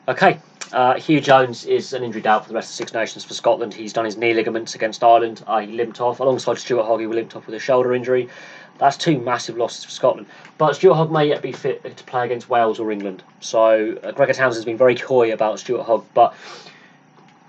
Okay, Hugh Jones is an injured out for the rest of the Six Nations for Scotland. He's done his knee ligaments against Ireland. He limped off alongside Stuart Hogg, who limped off with a shoulder injury. That's two massive losses for Scotland. But Stuart Hogg may yet be fit to play against Wales or England. So Gregor Townsend has been very coy about Stuart Hogg, but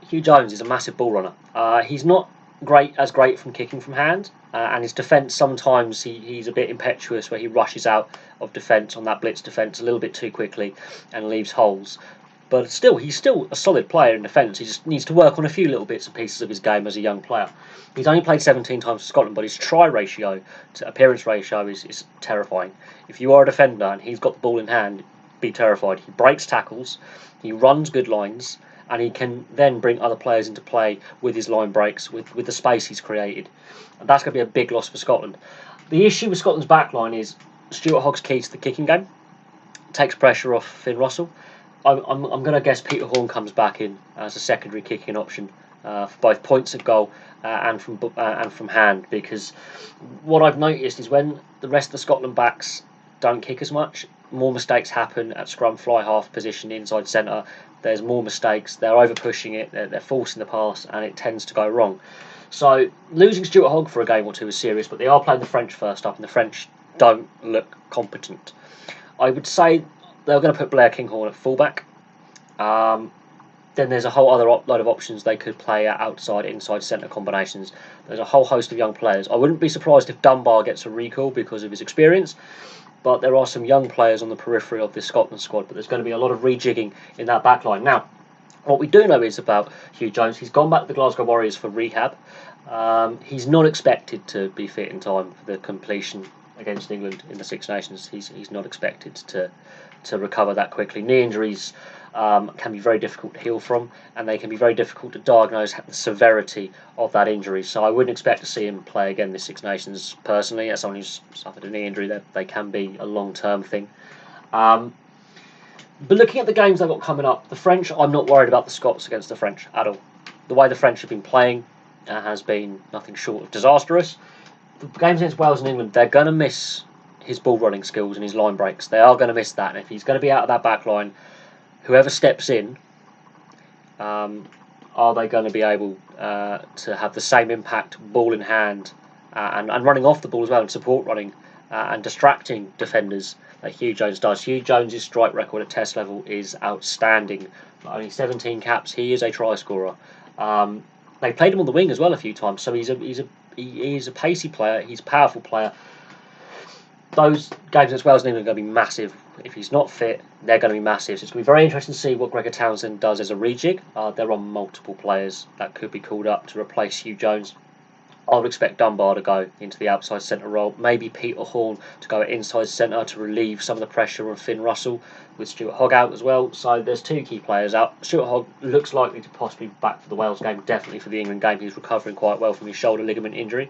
Hugh Jones is a massive ball runner. He's not great from kicking from hand, and his defence sometimes he's a bit impetuous where he rushes out of defence on that blitz defence a little bit too quickly and leaves holes. But still, he's still a solid player in defence. He just needs to work on a few little bits and pieces of his game as a young player. He's only played 17 times for Scotland, but his try ratio to appearance ratio is terrifying. If you are a defender and he's got the ball in hand, be terrified. He breaks tackles, he runs good lines, and he can then bring other players into play with his line breaks, with the space he's created. And that's going to be a big loss for Scotland. The issue with Scotland's backline is Stuart Hogg's key to the kicking game. Takes pressure off Finn Russell. I'm going to guess Peter Horne comes back in as a secondary kicking option for both points of goal and from hand, because what I've noticed is when the rest of the Scotland backs don't kick as much, more mistakes happen at scrum fly half position inside centre. There's more mistakes, they're over pushing it, they're forcing the pass, and it tends to go wrong. So losing Stuart Hogg for a game or two is serious, but they are playing the French first up, and the French don't look competent. I would say they're going to put Blair Kinghorn at fullback. Then there's a whole other load of options they could play at outside, inside centre combinations. There's a whole host of young players. I wouldn't be surprised if Dunbar gets a recall because of his experience, but there are some young players on the periphery of this Scotland squad, but there's going to be a lot of rejigging in that back line. Now, what we do know is about Hugh Jones, he's gone back to the Glasgow Warriors for rehab. He's not expected to be fit in time for the completion against England in the Six Nations. He's not expected to recover that quickly. Knee injuries can be very difficult to heal from, and they can be very difficult to diagnose the severity of that injury. So I wouldn't expect to see him play again this Six Nations personally. As someone who's suffered a knee injury, they can be a long-term thing. But looking at the games they've got coming up, the French, I'm not worried about the Scots against the French at all. The way the French have been playing has been nothing short of disastrous. The games against Wales and England, they're going to miss his ball running skills and his line breaks. They are going to miss that, and if he's going to be out of that back line, whoever steps in, are they going to be able to have the same impact, ball in hand, and running off the ball as well, and support running and distracting defenders that Hugh Jones does. Hugh Jones' strike record at Test level is outstanding. Only 17 caps, he is a try scorer. They played him on the wing as well a few times, so he is a pacey player. He's a powerful player. Those games as well as England are going to be massive. If he's not fit, they're going to be massive. So it's going to be very interesting to see what Gregor Townsend does as a rejig. There are multiple players that could be called up to replace Hugh Jones. I would expect Dunbar to go into the outside centre role. Maybe Peter Horne to go at inside centre to relieve some of the pressure on Finn Russell, with Stuart Hogg out as well. So there's two key players out. Stuart Hogg looks likely to possibly be back for the Wales game, definitely for the England game. He's recovering quite well from his shoulder ligament injury.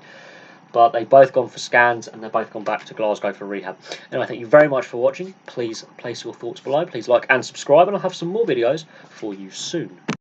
But they've both gone for scans, and they've both gone back to Glasgow for rehab. Anyway, thank you very much for watching. Please place your thoughts below. Please like and subscribe, and I'll have some more videos for you soon.